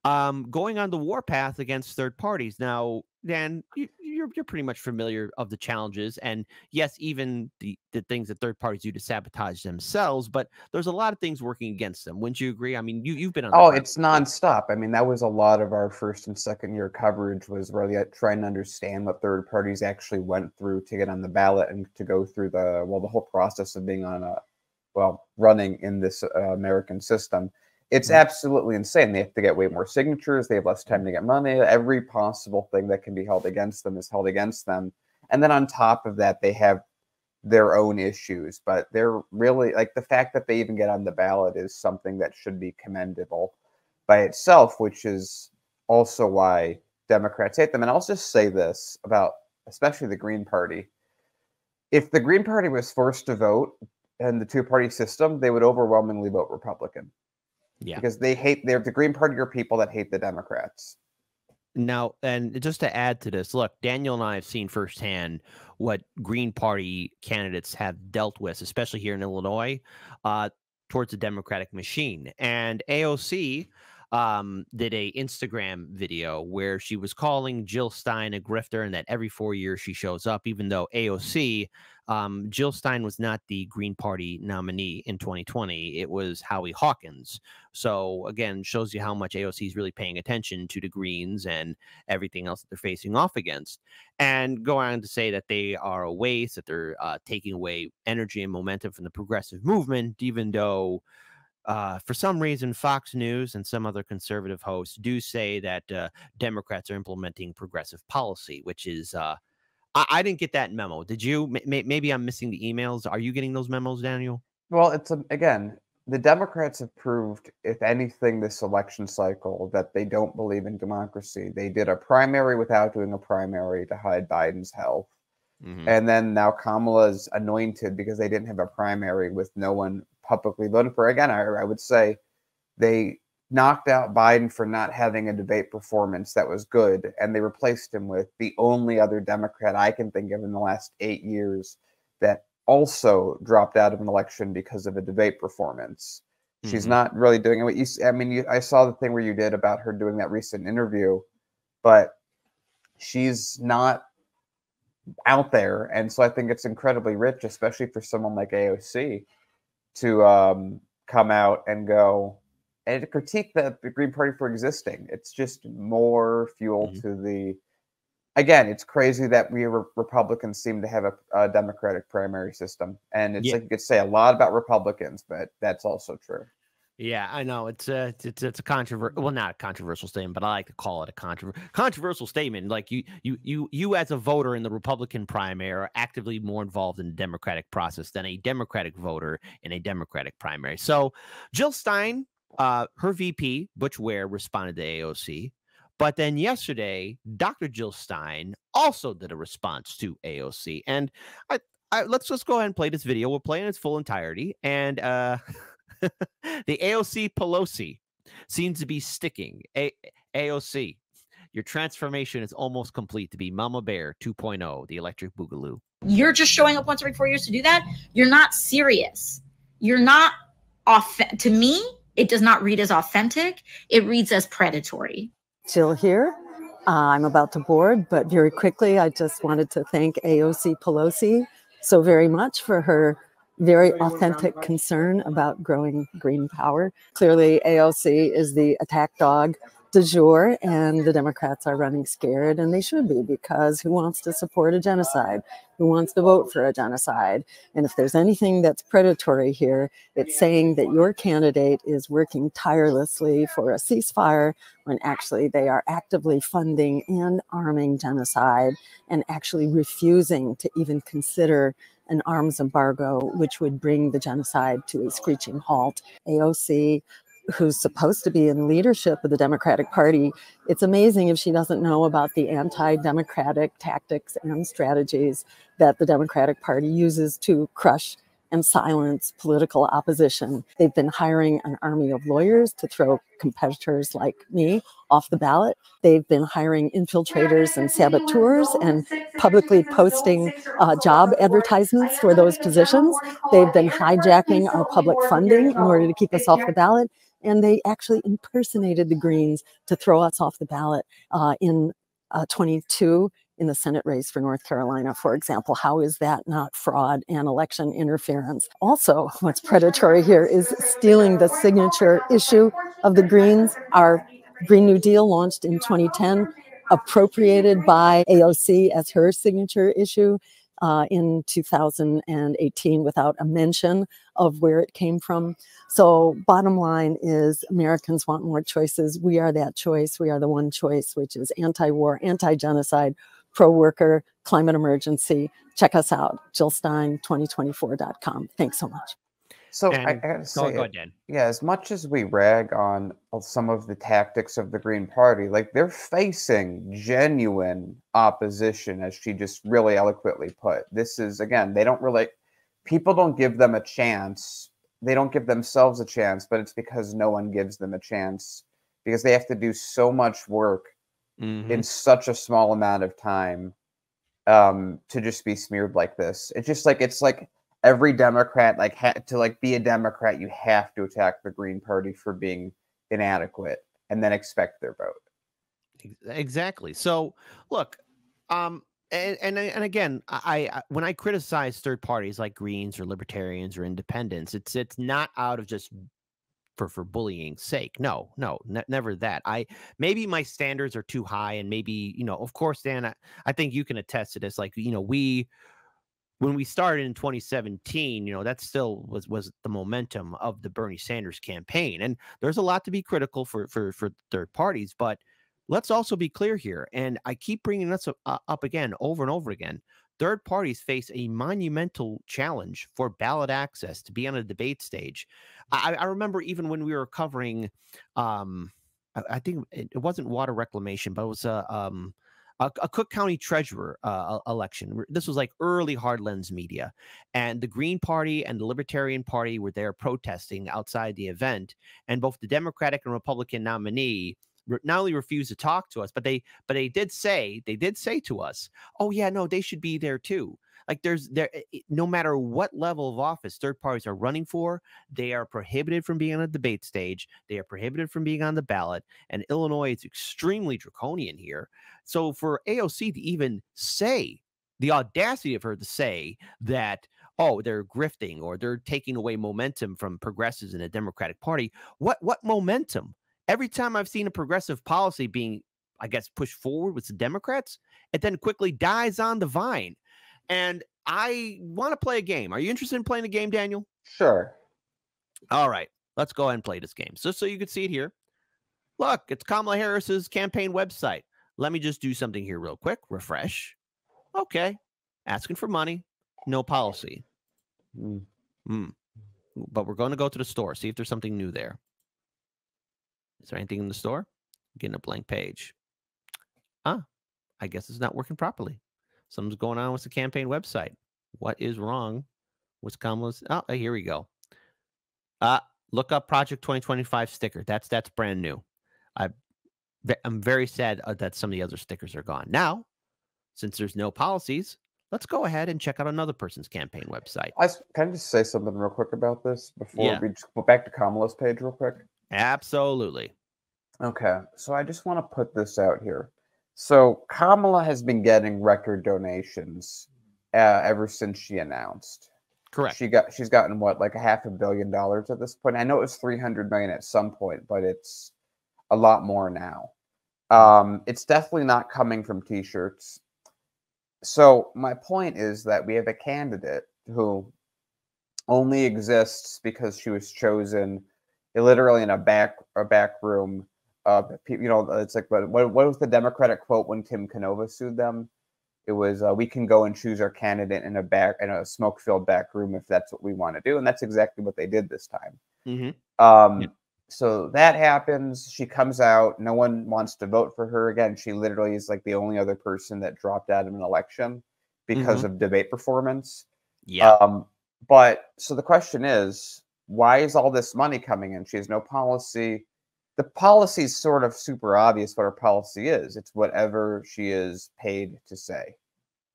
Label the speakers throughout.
Speaker 1: going on the warpath against third parties. Now, Dan, you're pretty much familiar of the challenges, and yes, even the things that third parties do to sabotage themselves. But there's a lot of things working against them. Wouldn't you agree? I mean, you've been on the
Speaker 2: Oh,
Speaker 1: ground.
Speaker 2: it's nonstop. I mean, that was a lot of our first and second year coverage, was really trying to understand what third parties actually went through to get on the ballot and to go through the whole process of being on running in this American system. It's absolutely insane. They have to get way more signatures. They have less time to get money. Every possible thing that can be held against them is held against them. And then on top of that, they have their own issues. But they're really, like, the fact that they even get on the ballot is something that should be commendable by itself, which is also why Democrats hate them. And I'll just say this about especially the Green Party. If the Green Party was forced to vote in the two-party system, they would overwhelmingly vote Republican.
Speaker 1: Yeah,
Speaker 2: because the Green Party are people that hate the Democrats.
Speaker 1: Now, and just to add to this, look, Daniel and I have seen firsthand what Green Party candidates have dealt with, especially here in Illinois, towards the Democratic machine. And AOC did a Instagram video where she was calling Jill Stein a grifter, and that every 4 years she shows up, even though AOC, Jill Stein was not the Green Party nominee in 2020. It was Howie Hawkins. So again, shows you how much AOC is really paying attention to the Greens and everything else that they're facing off against. And go on to say that they are a waste, that they're taking away energy and momentum from the progressive movement, even though for some reason, Fox News and some other conservative hosts do say that Democrats are implementing progressive policy, which is I didn't get that memo. Did you? Maybe I'm missing the emails. Are you getting those memos, Daniel?
Speaker 2: Well, again, the Democrats have proved, if anything, this election cycle that they don't believe in democracy. They did a primary without doing a primary to hide Biden's health. And then now Kamala's anointed because they didn't have a primary with no one publicly voted for. Again, I would say they knocked out Biden for not having a debate performance that was good, and they replaced him with the only other Democrat I can think of in the last 8 years that also dropped out of an election because of a debate performance. She's not really doing it. I saw the thing where you did about her doing that recent interview, but she's not out there. And so I think it's incredibly rich, especially for someone like AOC, to come out and go and to critique the Green Party for existing. It's just more fuel to the... Again, it's crazy that we Republicans seem to have a Democratic primary system. And it's like you could say a lot about Republicans, but that's also true.
Speaker 1: Yeah, I know it's a controversial, well, not a controversial statement, but I like to call it a controversial statement. Like you as a voter in the Republican primary are actively more involved in the Democratic process than a Democratic voter in a Democratic primary. So Jill Stein, her VP Butch Ware, responded to AOC, but then yesterday Dr. Jill Stein also did a response to AOC, and let's just go ahead and play this video. We'll play in its full entirety, and the AOC Pelosi seems to be sticking. AOC, your transformation is almost complete to be Mama Bear 2.0, the electric boogaloo.
Speaker 3: You're just showing up once every 4 years to do that. You're not serious. You're not to me, it does not read as authentic. It reads as predatory.
Speaker 4: Jill here. I'm about to board, but very quickly, I just wanted to thank AOC Pelosi so very much for her very authentic concern about growing green power. Clearly, AOC is the attack dog du jour, and the Democrats are running scared, and they should be, because who wants to support a genocide? Who wants to vote for a genocide? And if there's anything that's predatory here, it's saying that your candidate is working tirelessly for a ceasefire when actually they are actively funding and arming genocide and actually refusing to even consider an arms embargo, which would bring the genocide to a screeching halt. AOC, who's supposed to be in leadership of the Democratic Party, it's amazing if she doesn't know about the anti-democratic tactics and strategies that the Democratic Party uses to crush and silence political opposition. They've been hiring an army of lawyers to throw competitors like me off the ballot. They've been hiring infiltrators and saboteurs and publicly posting job advertisements for those positions. They've been hijacking our public funding in order to keep us off the ballot. And they actually impersonated the Greens to throw us off the ballot in 22 in the Senate race for North Carolina, for example. How is that not fraud and election interference? Also, what's predatory here is stealing the signature issue of the Greens. Our Green New Deal launched in 2010, appropriated by AOC as her signature issue in 2018 without a mention of where it came from. So bottom line is Americans want more choices. We are that choice. We are the one choice, which is anti-war, anti-genocide, pro-worker, climate emergency. Check us out, JillStein2024.com. Thanks so much.
Speaker 2: So
Speaker 1: And
Speaker 2: I gotta say,
Speaker 1: go ahead, Dan.
Speaker 2: yeah, as much as we rag on some of the tactics of the Green Party, like they're facing genuine opposition, as she just really eloquently put. This is, again, they don't really, people don't give them a chance. They don't give themselves a chance, but it's because no one gives them a chance because they have to do so much work in such a small amount of time to just be smeared like this. It's like every Democrat, like to like be a Democrat, you have to attack the Green Party for being inadequate and then expect their vote.
Speaker 1: Exactly. So look, and again, I when I criticize third parties like Greens or Libertarians or Independents, it's not out of just for bullying's sake. No, never that. Maybe my standards are too high, and maybe, of course, Dan, I think you can attest to this. Like, when we started in 2017, that still was the momentum of the Bernie Sanders campaign. And there's a lot to be critical for third parties, but let's also be clear here. And I keep bringing this up again, over and over again. Third parties face a monumental challenge for ballot access to be on a debate stage. I remember even when we were covering, I think it wasn't water reclamation, but it was a Cook County treasurer election. This was like early hard lens media, and the Green Party and the Libertarian Party were there protesting outside the event, and both the Democratic and Republican nominee not only refused to talk to us, but they did say to us, "Oh yeah, no, they should be there too." Like no matter what level of office third parties are running for, they are prohibited from being on a debate stage. They are prohibited from being on the ballot, and Illinois is extremely draconian here. So for AOC to even say, the audacity of her to say that, oh, they're grifting or they're taking away momentum from progressives in the Democratic Party, what momentum? Every time I've seen a progressive policy being, I guess, pushed forward with the Democrats, it then quickly dies on the vine. And I want to play a game. Are you interested in playing a game, Daniel?
Speaker 2: Sure.
Speaker 1: All right. Let's go ahead and play this game. So you can see it here. Look, it's Kamala Harris's campaign website. Let me just do something here real quick. Refresh. Okay. Asking for money. No policy. But we're going to go to the store. See if there's something new there. Is there anything in the store? Getting a blank page. I guess it's not working properly. Something's going on with the campaign website. What is wrong with Kamala's? Oh, here we go. Look up Project 2025 sticker. That's brand new. I'm very sad that some of the other stickers are gone. Now, since there's no policies, let's go ahead and check out another person's campaign website.
Speaker 2: Can I just say something real quick about this before we just go back to Kamala's page real quick?
Speaker 1: Absolutely.
Speaker 2: Okay, so I just want to put this out here. So Kamala has been getting record donations ever since she announced.
Speaker 1: Correct.
Speaker 2: She's gotten what, like $500 million at this point. I know it was 300 million at some point, but it's a lot more now. It's definitely not coming from T-shirts. So my point is that we have a candidate who only exists because she was chosen literally in a back room. It's like, what was the Democratic quote when Tim Canova sued them? It was, we can go and choose our candidate in a smoke-filled back room if that's what we want to do. And that's exactly what they did this time. So that happens. She comes out. No one wants to vote for her again. She literally is like the only other person that dropped out of an election because of debate performance.
Speaker 1: Yeah.
Speaker 2: But so the question is, why is all this money coming in? She has no policy. The policy is sort of super obvious what her policy is. It's whatever she is paid to say.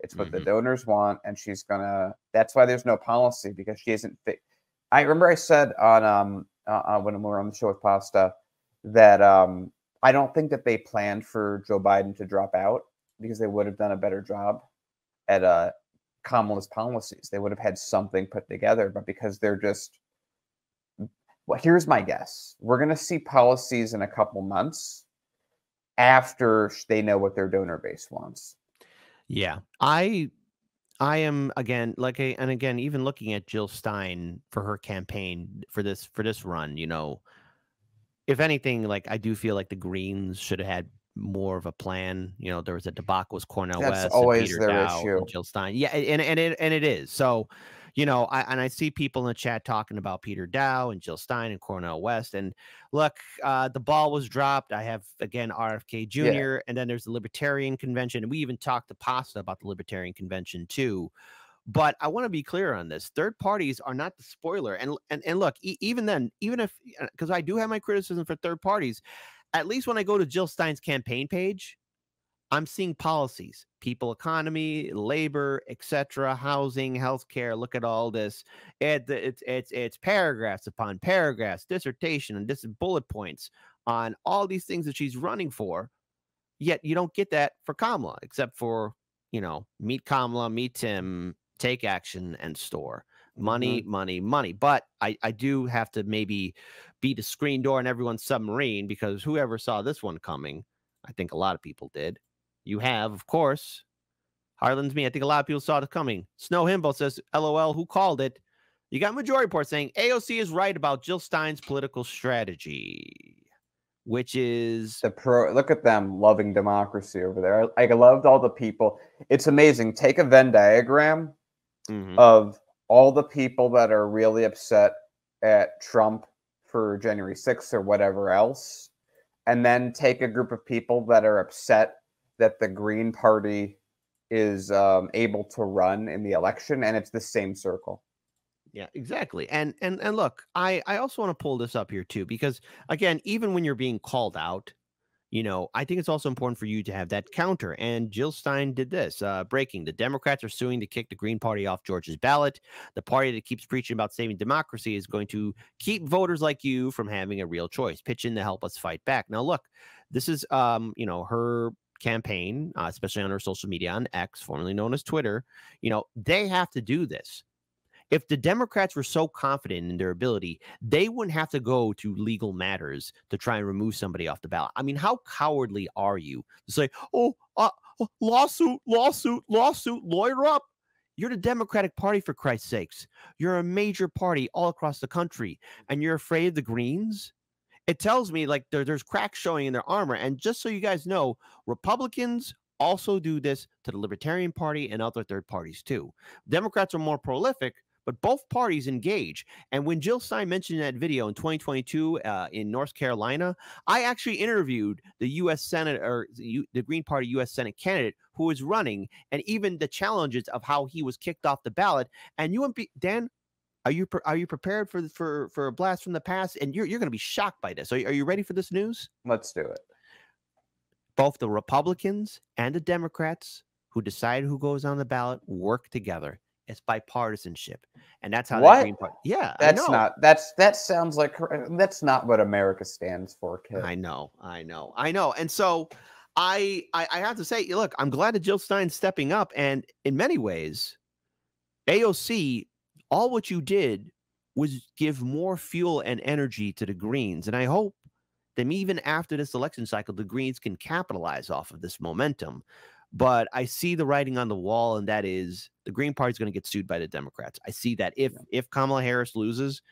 Speaker 2: It's what the donors want, and she's gonna. That's why there's no policy, because she isn't fit. I remember I said on when we were on the show with Pasta, that I don't think that they planned for Joe Biden to drop out because they would have done a better job at Kamala's policies. They would have had something put together, but because they're just, well, here's my guess. We're going to see policies in a couple months after they know what their donor base wants.
Speaker 1: Yeah, I am again and again even looking at Jill Stein for her campaign for this run. You know, if anything, like I do feel like the Greens should have had more of a plan. You know, there was a debacle with Cornel
Speaker 2: That's
Speaker 1: West and
Speaker 2: always
Speaker 1: Peter
Speaker 2: their
Speaker 1: Dow
Speaker 2: issue.
Speaker 1: and Jill Stein. Yeah, and it is. So, you know, I see people in the chat talking about Peter Dow and Jill Stein and Cornel West. And look, the ball was dropped. I have again RFK Jr. and then there's the Libertarian Convention, and we even talked to Pasta about the Libertarian Convention too. But I want to be clear on this. Third parties are not the spoiler. And look, even then, even if, because I do have my criticism for third parties, at least when I go to Jill Stein's campaign page, I'm seeing policies, people economy, labor, etc., housing, healthcare. Look at all this. It's paragraphs upon paragraphs, dissertation and bullet points on all these things that she's running for. Yet you don't get that for Kamala, except for, you know, meet Kamala, meet Tim, take action and store money, money, money. But I do have to maybe be the screen door in everyone's submarine, because whoever saw this one coming, I think a lot of people did. You have, of course, Harlan's me. I think a lot of people saw it coming. Snow Himbo says, LOL, who called it? You got Majority Report saying AOC is right about Jill Stein's political strategy, which is
Speaker 2: look at them loving democracy over there. I loved all the people. It's amazing. Take a Venn diagram of all the people that are really upset at Trump for January 6th or whatever else, and then take a group of people that are upset that the Green Party is able to run in the election, and it's the same circle.
Speaker 1: Yeah, exactly. And look, I also want to pull this up here too, because again, even when you're being called out, you know, I think it's also important for you to have that counter. And Jill Stein did this. Breaking: the Democrats are suing to kick the Green Party off Georgia's ballot. The party that keeps preaching about saving democracy is going to keep voters like you from having a real choice. Pitch in to help us fight back. Now, look, this is, you know, her campaign, especially on her social media on X, formerly known as Twitter. You know, they have to do this. If the Democrats were so confident in their ability, they wouldn't have to go to legal matters to try and remove somebody off the ballot. I mean, how cowardly are you to say, lawsuit, lawyer up? You're the Democratic Party, for Christ's sakes. You're a major party all across the country, and you're afraid of the Greens? It tells me like there's cracks showing in their armor. And just so you guys know, Republicans also do this to the Libertarian Party and other third parties too. Democrats are more prolific, but both parties engage. And when Jill Stein mentioned that video in 2022 in North Carolina, I actually interviewed the U.S. Senate, or the Green Party U.S. Senate candidate who was running, and even the challenges of how he was kicked off the ballot. And you and Dan, are you prepared for a blast from the past? And you're going to be shocked by this. Are you ready for this news?
Speaker 2: Let's do it.
Speaker 1: Both the Republicans and the Democrats who decide who goes on the ballot work together. It's bipartisanship, and that's how the Green Party. Yeah,
Speaker 2: that's not. That sounds like that's not what America stands for, kid.
Speaker 1: I know. And so I have to say, look, I'm glad that Jill Stein's stepping up, and in many ways, AOC, all what you did was give more fuel and energy to the Greens, and I hope that even after this election cycle, the Greens can capitalize off of this momentum. But I see the writing on the wall, and that is the Green Party is going to get sued by the Democrats. I see that if Kamala Harris loses,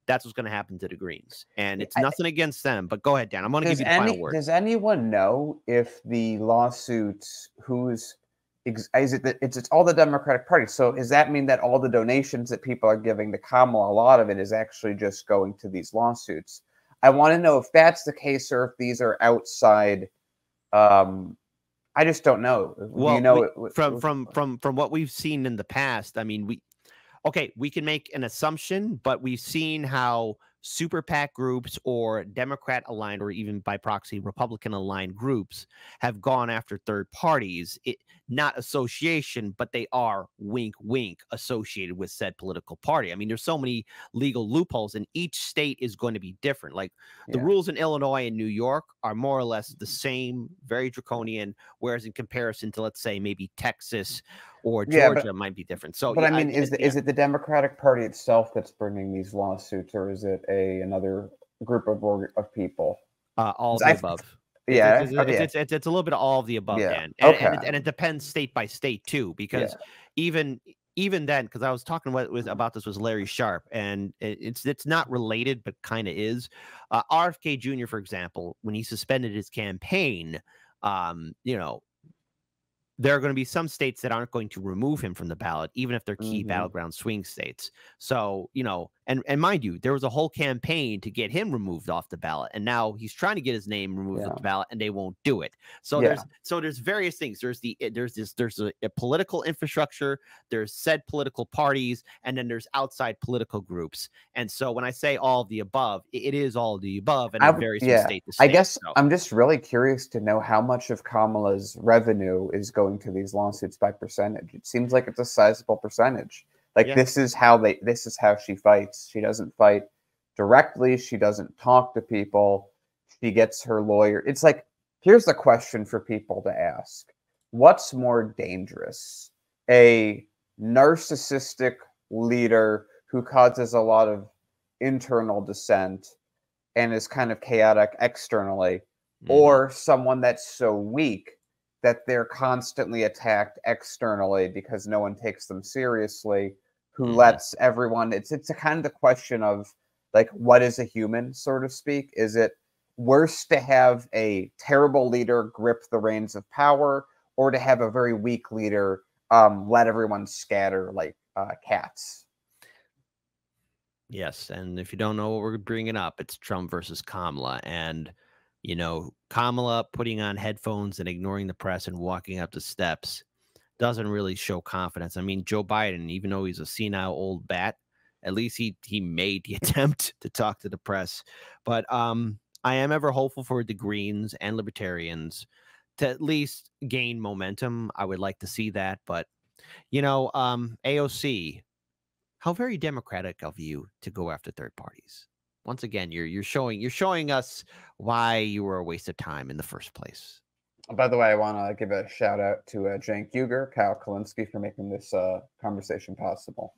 Speaker 1: that's what's going to happen to the Greens. And it's nothing against them. But go ahead, Dan. I'm going to give you the final word.
Speaker 2: Does anyone know if the lawsuits, it's all the Democratic Party? So does that mean that all the donations that people are giving to Kamala, a lot of it is actually just going to these lawsuits? I want to know if that's the case, or if these are outside. I just don't know.
Speaker 1: Well, you know, from what we've seen in the past, I mean, we can make an assumption, but we've seen how super PAC groups or Democrat aligned or even by proxy Republican aligned groups have gone after third parties, not association, but they are wink, wink associated with said political party. I mean, there's so many legal loopholes, and each state is going to be different. Like the rules in Illinois and New York are more or less the same, very draconian, whereas in comparison to, let's say, maybe Texas or Georgia might be different. So,
Speaker 2: but I mean, is it the Democratic Party itself that's bringing these lawsuits, or is it another group of people?
Speaker 1: All of the above. It's a little bit of all of the above, Dan. And it depends state by state too, because even then, because I was talking about this with Larry Sharp, and it's not related, but kind of is. RFK Jr., for example, when he suspended his campaign, you know, there are going to be some states that aren't going to remove him from the ballot, even if they're key battleground swing states. So, you know, and mind you, there was a whole campaign to get him removed off the ballot, and now he's trying to get his name removed off the ballot, and they won't do it. So there's various things. There's a political infrastructure, there's said political parties, and then there's outside political groups. And so when I say all of the above, it is all of the above, and it varies from state to state.
Speaker 2: I guess I'm just really curious to know how much of Kamala's revenue is going to these lawsuits by percentage. It seems like it's a sizable percentage. Like this is how she fights. She doesn't fight directly. She doesn't talk to people. She gets her lawyer. It's like, here's the question for people to ask. What's more dangerous? A narcissistic leader who causes a lot of internal dissent and is kind of chaotic externally, or someone that's so weak that they're constantly attacked externally because no one takes them seriously, who lets everyone, it's a kind of the question of, like, what is a human, so to speak? Is it worse to have a terrible leader grip the reins of power, or to have a very weak leader let everyone scatter like cats?
Speaker 1: Yes, and if you don't know what we're bringing up, it's Trump versus Kamala, and you know, Kamala putting on headphones and ignoring the press and walking up the steps doesn't really show confidence. I mean, Joe Biden, even though he's a senile old bat, at least he made the attempt to talk to the press. But I am ever hopeful for the Greens and Libertarians to at least gain momentum. I would like to see that. But, you know, AOC, how very democratic of you to go after third parties. Once again, you're showing us why you were a waste of time in the first place.
Speaker 2: By the way, I want to give a shout out to Cenk Uygur, Kyle Kalinske for making this conversation possible.